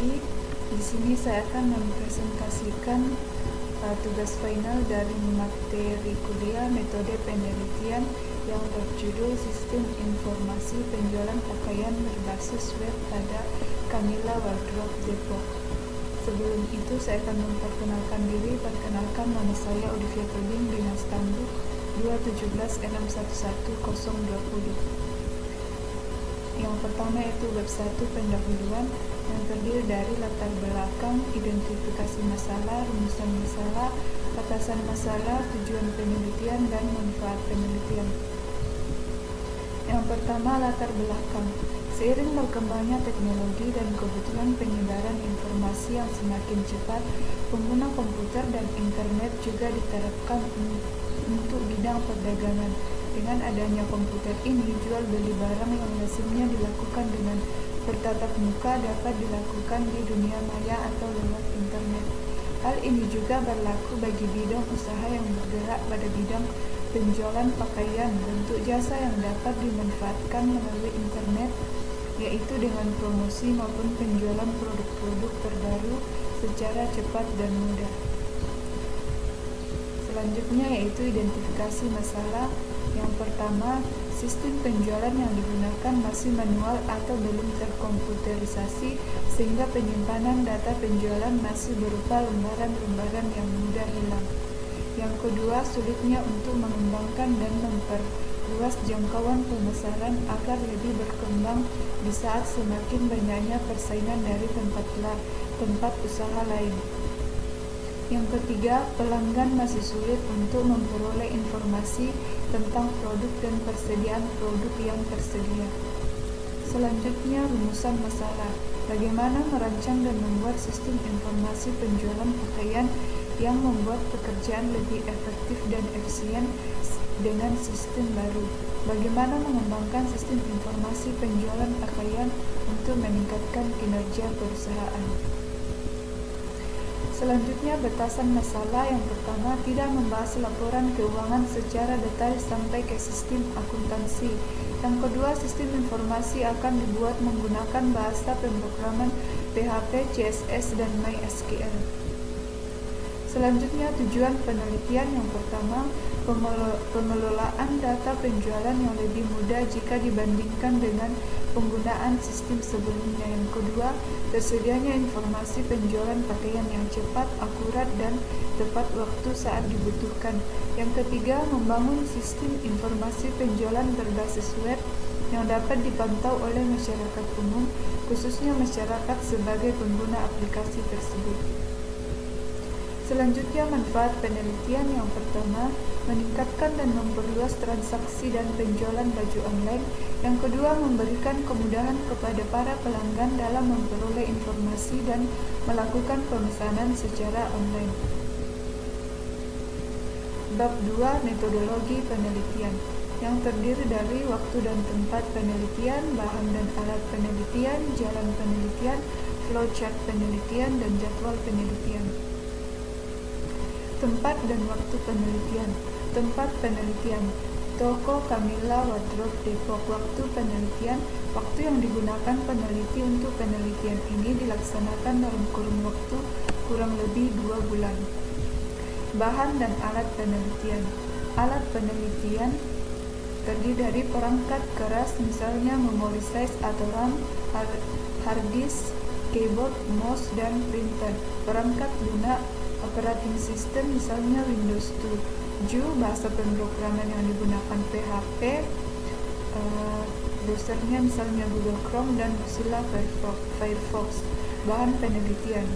pagi. Di sini saya akan mempresentasikan tugas final dari materi kuliah metode penelitian yang berjudul Sistem Informasi Penjualan Pakaian Berbasis Web pada Camilla Wardrobe Depok. Sebelum itu saya akan memperkenalkan diri. Perkenalkan, nama saya Olivia Tobing dengan stambuk 217611020. Yang pertama yaitu bab 1 pendahuluan yang terdiri dari latar belakang, identifikasi masalah, rumusan masalah, batasan masalah, tujuan penelitian, dan manfaat penelitian. Yang pertama, latar belakang. Seiring berkembangnya teknologi dan kebutuhan penyebaran informasi yang semakin cepat, pengguna komputer dan internet juga diterapkan untuk bidang perdagangan. Dengan adanya komputer ini, jual beli barang yang lazimnya dilakukan dengan bertatap muka dapat dilakukan di dunia maya atau lewat internet. Hal ini juga berlaku bagi bidang usaha yang bergerak pada bidang penjualan pakaian. Bentuk jasa yang dapat dimanfaatkan melalui internet yaitu dengan promosi maupun penjualan produk-produk terbaru secara cepat dan mudah. Selanjutnya yaitu identifikasi masalah. Yang pertama, sistem penjualan yang digunakan masih manual atau belum terkomputerisasi sehingga penyimpanan data penjualan masih berupa lembaran-lembaran yang mudah hilang. Yang kedua, sulitnya untuk mengembangkan dan memperluas jangkauan pemasaran agar lebih berkembang di saat semakin banyaknya persaingan dari tempat usaha lain. Yang ketiga, pelanggan masih sulit untuk memperoleh informasi tentang produk dan persediaan produk yang tersedia. Selanjutnya, rumusan masalah. Bagaimana merancang dan membuat sistem informasi penjualan pakaian yang membuat pekerjaan lebih efektif dan efisien dengan sistem baru. Bagaimana mengembangkan sistem informasi penjualan pakaian untuk meningkatkan kinerja perusahaan. Selanjutnya, batasan masalah. Yang pertama, tidak membahas laporan keuangan secara detail sampai ke sistem akuntansi. Yang kedua, sistem informasi akan dibuat menggunakan bahasa pemrograman PHP, CSS, dan MySQL. Selanjutnya, tujuan penelitian. Yang pertama, pengelolaan data penjualan yang lebih mudah jika dibandingkan dengan penggunaan sistem sebelumnya. Yang kedua, tersedianya informasi penjualan pakaian yang cepat, akurat, dan tepat waktu saat dibutuhkan. Yang ketiga, membangun sistem informasi penjualan berbasis web yang dapat dipantau oleh masyarakat umum, khususnya masyarakat sebagai pengguna aplikasi tersebut. Selanjutnya, manfaat penelitian. Yang pertama, meningkatkan dan memperluas transaksi dan penjualan baju online. Yang kedua, memberikan kemudahan kepada para pelanggan dalam memperoleh informasi dan melakukan pemesanan secara online. Bab 2, metodologi penelitian, yang terdiri dari waktu dan tempat penelitian, bahan dan alat penelitian, jalan penelitian, flowchart penelitian, dan jadwal penelitian. Tempat dan waktu penelitian. Tempat penelitian, toko Camilla Wardrobe Depok. Waktu penelitian, waktu yang digunakan peneliti untuk penelitian ini dilaksanakan dalam kurun waktu kurang lebih 2 bulan. Bahan dan alat penelitian. Alat penelitian terdiri dari perangkat keras, misalnya memory size atau RAM, hard disk, keyboard, mouse, dan printer. Perangkat lunak, operating system, misalnya Windows 7, bahasa pemrograman yang digunakan PHP, browsernya misalnya Google Chrome dan Mozilla Firefox. Bahan penelitian.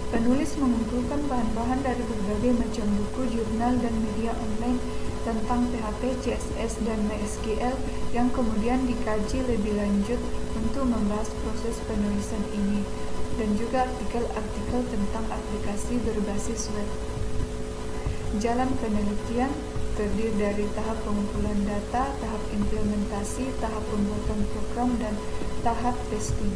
Penulis mengumpulkan bahan-bahan dari berbagai macam buku, jurnal, dan media online tentang PHP, CSS, dan MySQL yang kemudian dikaji lebih lanjut untuk membahas proses penulisan ini, dan juga artikel-artikel tentang aplikasi berbasis web. Jalan penelitian terdiri dari tahap pengumpulan data, tahap implementasi, tahap pembuatan program, dan tahap testing.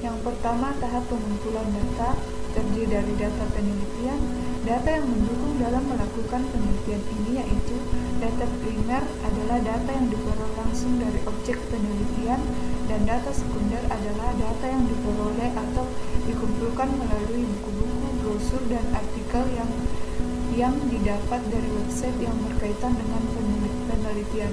Yang pertama, tahap pengumpulan data terdiri dari data penelitian, data yang mendukung dalam melakukan penelitian ini yaitu data primer adalah data yang diperoleh langsung dari objek penelitian, dan data sekunder adalah data yang diperoleh atau dikumpulkan melalui buku-buku, brosur, dan artikel yang didapat dari website yang berkaitan dengan penelitian.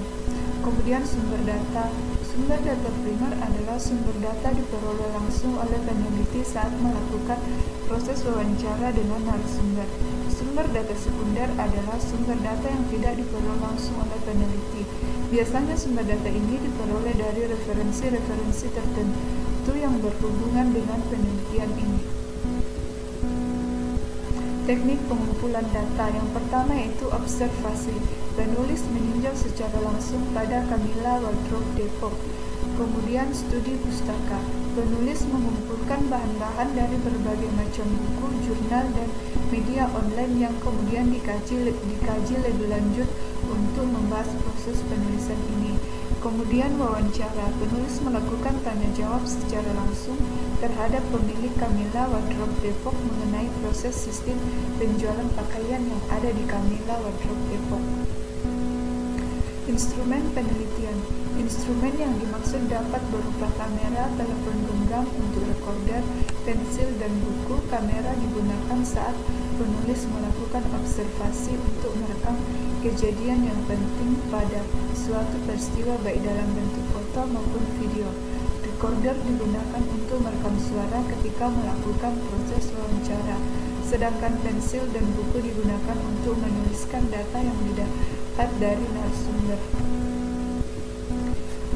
Kemudian sumber data. Sumber data primer adalah sumber data diperoleh langsung oleh peneliti saat melakukan proses wawancara dengan narasumber. Sumber data sekunder adalah sumber data yang tidak diperoleh langsung oleh peneliti. Biasanya sumber data ini diperoleh dari referensi-referensi tertentu yang berhubungan dengan penelitian ini. Teknik pengumpulan data yang pertama yaitu observasi. Penulis meninjau secara langsung pada Camilla Wardrop Depok. Kemudian studi pustaka. Penulis mengumpulkan bahan-bahan dari berbagai macam buku, jurnal, dan media online yang kemudian dikaji lebih lanjut untuk membahas proses penulisan ini. Kemudian wawancara. Penulis melakukan tanya jawab secara langsung terhadap pemilik Camilla Wardrop Depok mengenai proses sistem penjualan pakaian yang ada di Camilla Wardrop Depok. Instrumen penelitian. Instrumen yang dimaksud dapat berupa kamera, telepon genggam untuk recorder, pensil, dan buku. Kamera digunakan saat penulis melakukan observasi untuk merekam kejadian yang penting pada suatu peristiwa baik dalam bentuk foto maupun video. Recorder digunakan untuk merekam suara ketika melakukan proses wawancara, sedangkan pensil dan buku digunakan untuk menuliskan data yang didapat dari narasumber.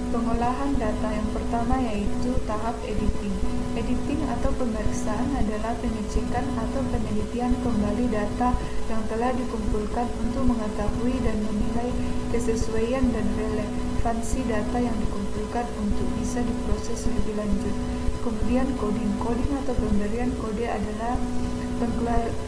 Pengolahan data yang pertama yaitu tahap editing. Editing atau pemeriksaan adalah pengecekan atau penelitian kembali data yang telah dikumpulkan untuk mengetahui dan menilai kesesuaian dan relevansi data yang dikumpulkan untuk bisa diproses lebih lanjut. Kemudian coding. Coding atau pemberian kode adalah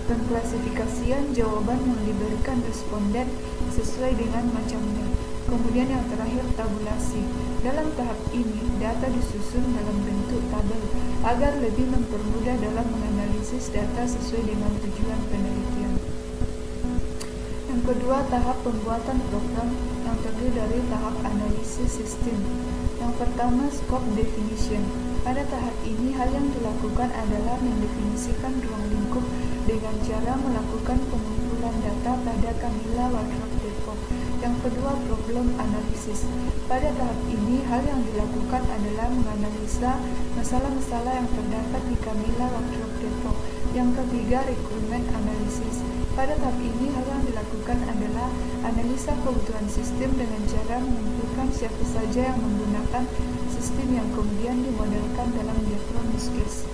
pengklasifikasian jawaban yang diberikan responden sesuai dengan macamnya. Kemudian yang terakhir tabulasi. Dalam tahap ini, data disusun dalam bentuk tabel agar lebih mempermudah dalam menganalisis data sesuai dengan tujuan penelitian. Yang kedua, tahap pembuatan program yang terdiri dari tahap analisis sistem. Yang pertama, scope definition. Pada tahap ini, hal yang dilakukan adalah mendefinisikan ruang lingkup dengan cara melakukan pengumpulan data pada Camilla Wardrop Depok. Yang kedua, problem analisis. Pada tahap ini, hal yang dilakukan adalah menganalisa masalah-masalah yang terdapat di Camilla Wardrop Depok. Yang ketiga, requirement analisis. Pada tahap ini, hal yang dilakukan adalah analisa kebutuhan sistem dengan cara mengumpulkan siapa saja yang menggunakan sistem yang kemudian dimodelkan dalam diagram use case.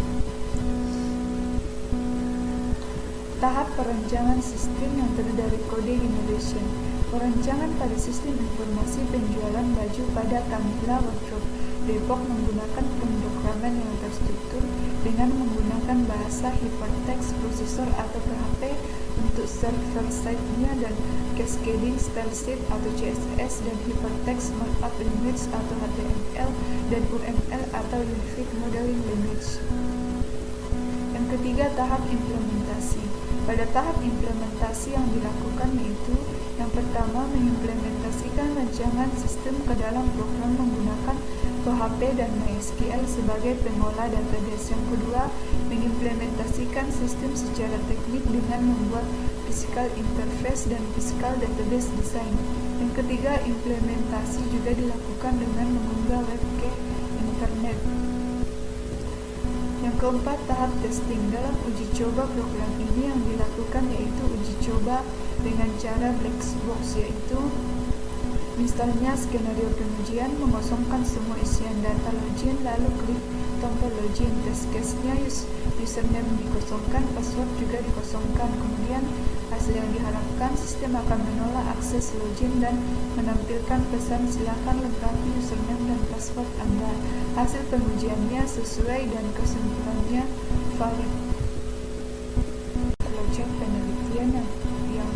Tahap perancangan sistem yang terdiri dari code generation. Perancangan pada sistem informasi penjualan baju pada Camilla Wardrop Depok menggunakan pemrograman yang terstruktur dengan menggunakan bahasa hypertext processor atau PHP untuk server-side-nya dan cascading style sheet atau CSS dan hypertext markup language atau HTML dan UML atau Unified Modeling Language. Yang ketiga, tahap implementasi. Pada tahap implementasi yang dilakukan yaitu yang pertama, mengimplementasikan rancangan sistem ke dalam program menggunakan PHP dan MySQL sebagai pengolah database. Yang kedua, mengimplementasikan sistem secara teknik dengan membuat physical interface dan physical database design. Yang ketiga, implementasi juga dilakukan dengan mengunggah web ke internet. Yang keempat, tahap testing. Dalam uji coba program ini yang dilakukan yaitu uji coba dengan cara black box, yaitu misalnya skenario pengujian mengosongkan semua isian data login lalu klik tombol login. Test case-nya username dikosongkan, password juga dikosongkan. Kemudian hasil yang diharapkan, sistem akan menolak akses login dan menampilkan pesan silakan lengkapi username dan password Anda. Hasil pengujiannya sesuai dan kesimpulannya valid. Project penelitian yang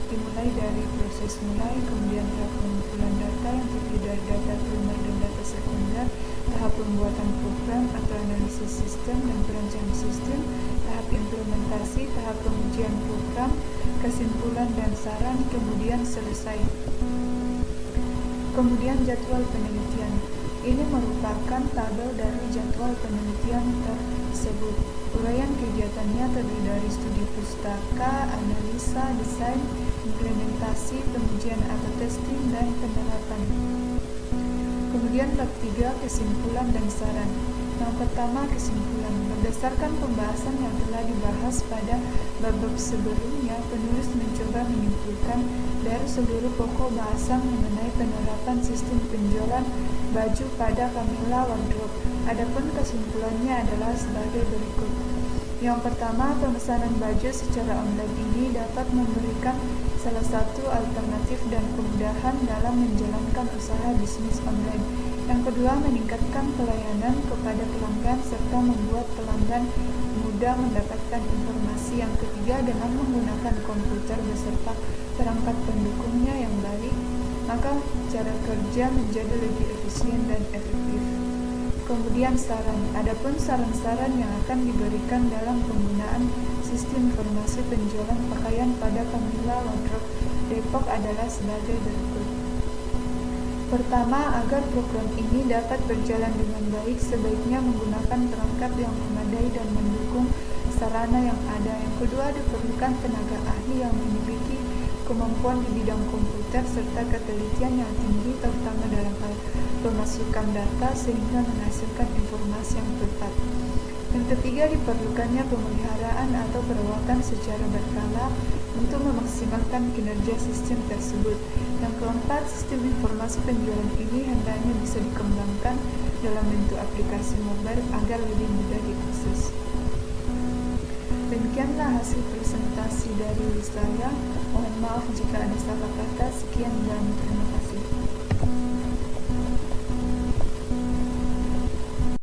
dimulai dari proses mulai, kemudian tahap pengumpulan data yang terdiri dari data primer dan data sekunder, tahap pembuatan program atau analisis sistem dan perancangan sistem, tahap implementasi, tahap pengujian program, kesimpulan dan saran, kemudian selesai. Kemudian jadwal penelitian. Ini merupakan tabel dari jadwal penelitian tersebut. Uraian kegiatannya terdiri dari studi pustaka, analisa, desain, implementasi, pengujian atau testing, dan penerapan. Kemudian bab 3, kesimpulan dan saran. Yang pertama, kesimpulan. Berdasarkan pembahasan yang telah dibahas pada bab-bab sebelumnya, penulis mencoba menyimpulkan dari seluruh pokok bahasan mengenai penerapan sistem penjualan baju pada Camilla Wardrobe. Adapun kesimpulannya adalah sebagai berikut. Yang pertama, pemesanan baju secara online ini dapat memberikan salah satu alternatif dan kemudahan dalam menjalankan usaha bisnis online. Yang kedua, meningkatkan pelayanan kepada pelanggan serta membuat pelanggan mudah mendapatkan informasi. Yang ketiga, dengan menggunakan komputer beserta perangkat pendukungnya yang baik, maka cara kerja menjadi lebih efisien dan efektif. Kemudian saran. Adapun saran-saran yang akan diberikan dalam penggunaan sistem informasi penjualan pakaian pada Camilla Wardrobe Depok adalah sebagai berikut. Pertama, agar program ini dapat berjalan dengan baik, sebaiknya menggunakan perangkat yang memadai dan mendukung sarana yang ada. Yang kedua, diperlukan tenaga ahli yang memiliki kemampuan di bidang komputer serta ketelitian yang tinggi, terutama dalam hal pemasukan data sehingga menghasilkan informasi yang tepat. Yang ketiga, diperlukannya pemeliharaan atau perawatan secara berkala untuk memaksimalkan kinerja sistem tersebut. Yang keempat, sistem informasi penjualan ini hendaknya bisa dikembangkan dalam bentuk aplikasi mobile agar lebih mudah diakses. Demikianlah hasil presentasi dari saya. Mohon maaf jika ada salah kata. Sekian dan terima kasih.